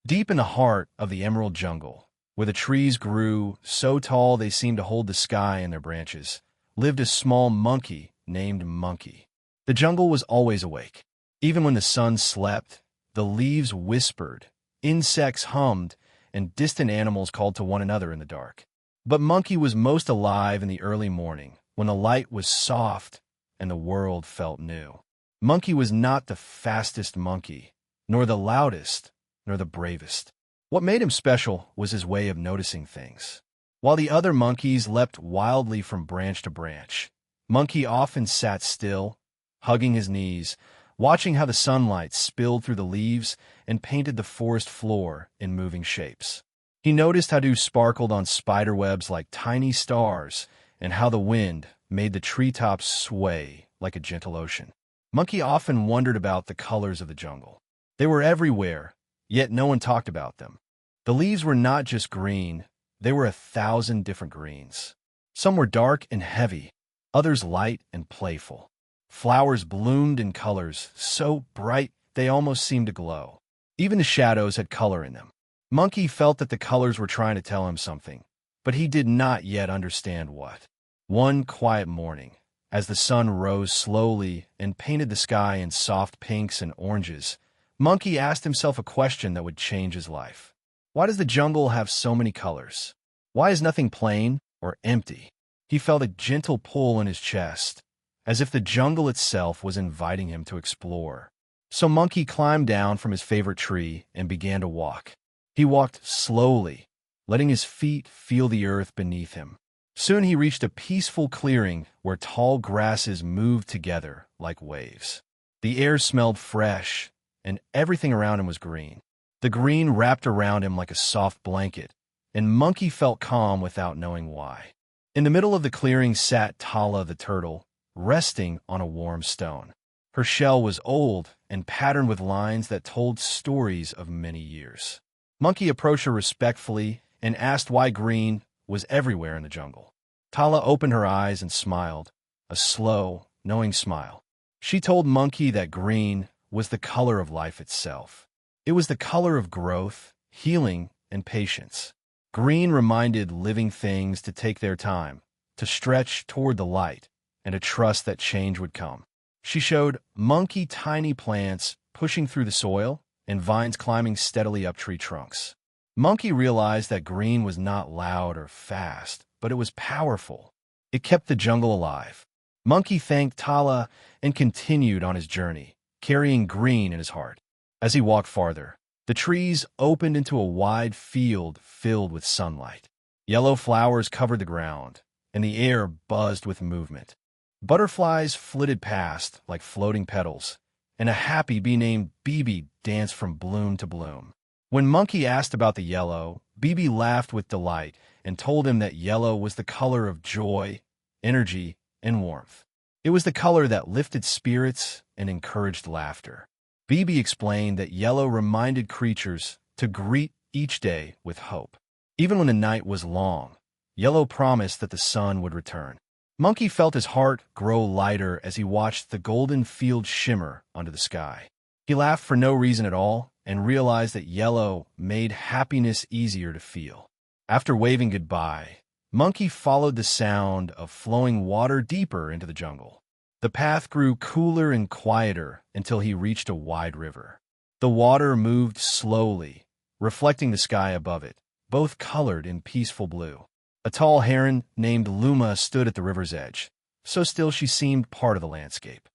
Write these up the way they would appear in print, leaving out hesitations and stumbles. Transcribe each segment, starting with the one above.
Deep in the heart of the emerald jungle, where the trees grew so tall they seemed to hold the sky in their branches, lived a small monkey named Munki. The jungle was always awake. Even when the sun slept, the leaves whispered, insects hummed, and distant animals called to one another in the dark. But Munki was most alive in the early morning, when the light was soft and the world felt new. Munki was not the fastest monkey, nor the loudest, nor the bravest. What made him special was his way of noticing things. While the other monkeys leapt wildly from branch to branch, Munki often sat still, hugging his knees, watching how the sunlight spilled through the leaves and painted the forest floor in moving shapes. He noticed how dew sparkled on spiderwebs like tiny stars, and how the wind made the treetops sway like a gentle ocean. Munki often wondered about the colors of the jungle. They were everywhere, yet no one talked about them. The leaves were not just green, they were 1,000 different greens. Some were dark and heavy, others light and playful. Flowers bloomed in colors so bright they almost seemed to glow. Even the shadows had color in them. Munki felt that the colors were trying to tell him something, but he did not yet understand what. One quiet morning, as the sun rose slowly and painted the sky in soft pinks and oranges, Munki asked himself a question that would change his life. Why does the jungle have so many colors? Why is nothing plain or empty? He felt a gentle pull in his chest, as if the jungle itself was inviting him to explore. So Munki climbed down from his favorite tree and began to walk. He walked slowly, letting his feet feel the earth beneath him. Soon he reached a peaceful clearing where tall grasses moved together like waves. The air smelled fresh, and everything around him was green. The green wrapped around him like a soft blanket, and Munki felt calm without knowing why. In the middle of the clearing sat Tala the Turtle, resting on a warm stone. Her shell was old and patterned with lines that told stories of many years. Munki approached her respectfully and asked why green was everywhere in the jungle. Tala opened her eyes and smiled, a slow, knowing smile. She told Munki that green was the color of life itself. It was the color of growth, healing, and patience. Green reminded living things to take their time, to stretch toward the light, and to trust that change would come. She showed Munki tiny plants pushing through the soil and vines climbing steadily up tree trunks. Munki realized that green was not loud or fast, but it was powerful. It kept the jungle alive. Munki thanked Tala and continued on his journey, carrying green in his heart. As he walked farther, the trees opened into a wide field filled with sunlight. Yellow flowers covered the ground, and the air buzzed with movement. Butterflies flitted past like floating petals, and a happy bee named Bibi danced from bloom to bloom. When Munki asked about the yellow, Bibi laughed with delight and told him that yellow was the color of joy, energy, and warmth. It was the color that lifted spirits and encouraged laughter. Bibi explained that yellow reminded creatures to greet each day with hope. Even when the night was long, yellow promised that the sun would return. Munki felt his heart grow lighter as he watched the golden field shimmer under the sky. He laughed for no reason at all and realized that yellow made happiness easier to feel. After waving goodbye, Munki followed the sound of flowing water deeper into the jungle. The path grew cooler and quieter until he reached a wide river. The water moved slowly, reflecting the sky above it, both colored in peaceful blue. A tall heron named Luma stood at the river's edge, so still she seemed part of the landscape.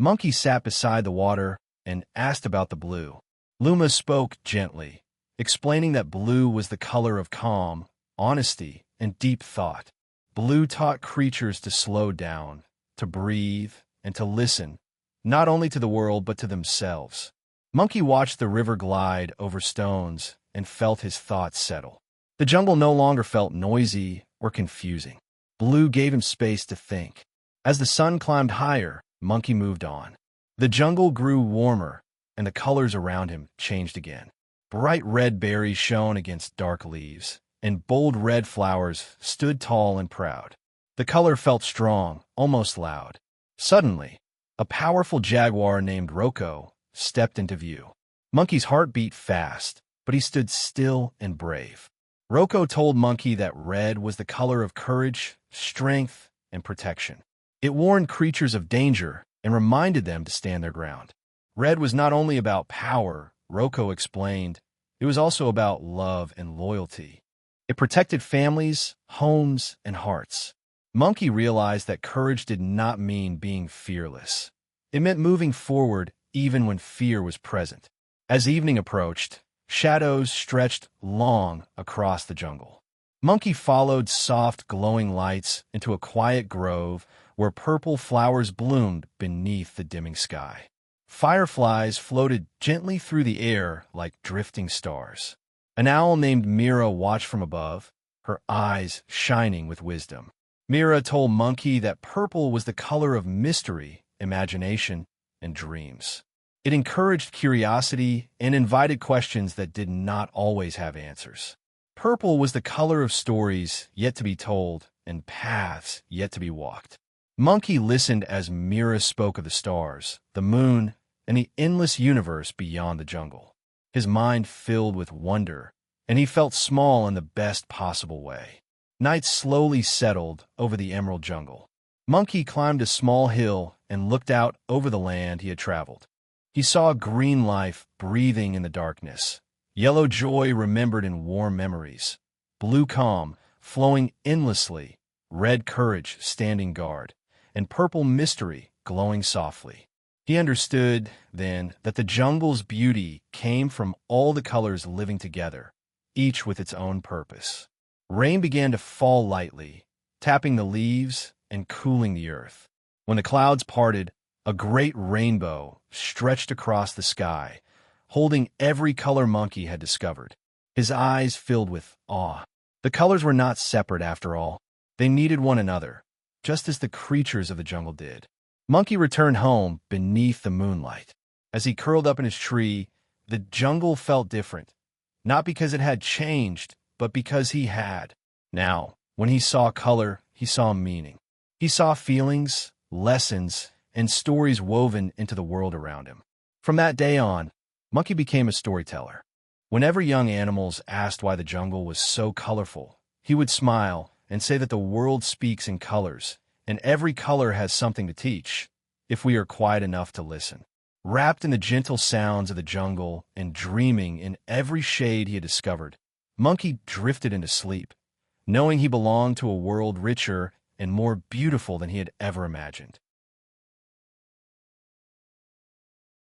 Munki sat beside the water and asked about the blue. Luma spoke gently, explaining that blue was the color of calm, honesty, and deep thought. Blue taught creatures to slow down, to breathe, and to listen, not only to the world but to themselves. Munki watched the river glide over stones and felt his thoughts settle. The jungle no longer felt noisy or confusing. Blue gave him space to think. As the sun climbed higher, Munki moved on. The jungle grew warmer, and the colors around him changed again. Bright red berries shone against dark leaves, and bold red flowers stood tall and proud. The color felt strong, almost loud. Suddenly, a powerful jaguar named Roko stepped into view. Munki's heart beat fast, but he stood still and brave. Roko told Munki that red was the color of courage, strength, and protection. It warned creatures of danger and reminded them to stand their ground. Red was not only about power, Roko explained, it was also about love and loyalty. It protected families, homes, and hearts. Munki realized that courage did not mean being fearless. It meant moving forward even when fear was present. As evening approached, shadows stretched long across the jungle. Munki followed soft, glowing lights into a quiet grove where purple flowers bloomed beneath the dimming sky. Fireflies floated gently through the air like drifting stars. An owl named Mira watched from above, her eyes shining with wisdom. Mira told Munki that purple was the color of mystery, imagination, and dreams. It encouraged curiosity and invited questions that did not always have answers. Purple was the color of stories yet to be told and paths yet to be walked. Munki listened as Mira spoke of the stars, the moon, and the endless universe beyond the jungle. His mind filled with wonder, and he felt small in the best possible way. Night slowly settled over the emerald jungle. Munki climbed a small hill and looked out over the land he had traveled. He saw green life breathing in the darkness, yellow joy remembered in warm memories, blue calm flowing endlessly, red courage standing guard, and purple mystery glowing softly. He understood, then, that the jungle's beauty came from all the colors living together, each with its own purpose. Rain began to fall lightly, tapping the leaves and cooling the earth. When the clouds parted, a great rainbow stretched across the sky, holding every color Munki had discovered. His eyes filled with awe. The colors were not separate after all. They needed one another, just as the creatures of the jungle did. Munki returned home beneath the moonlight. As he curled up in his tree, the jungle felt different, not because it had changed, but because he had. Now, when he saw color, he saw meaning. He saw feelings, lessons, and stories woven into the world around him. From that day on, Munki became a storyteller. Whenever young animals asked why the jungle was so colorful, he would smile and say that the world speaks in colors, and every color has something to teach, if we are quiet enough to listen. Wrapped in the gentle sounds of the jungle and dreaming in every shade he had discovered, Munki drifted into sleep, knowing he belonged to a world richer and more beautiful than he had ever imagined.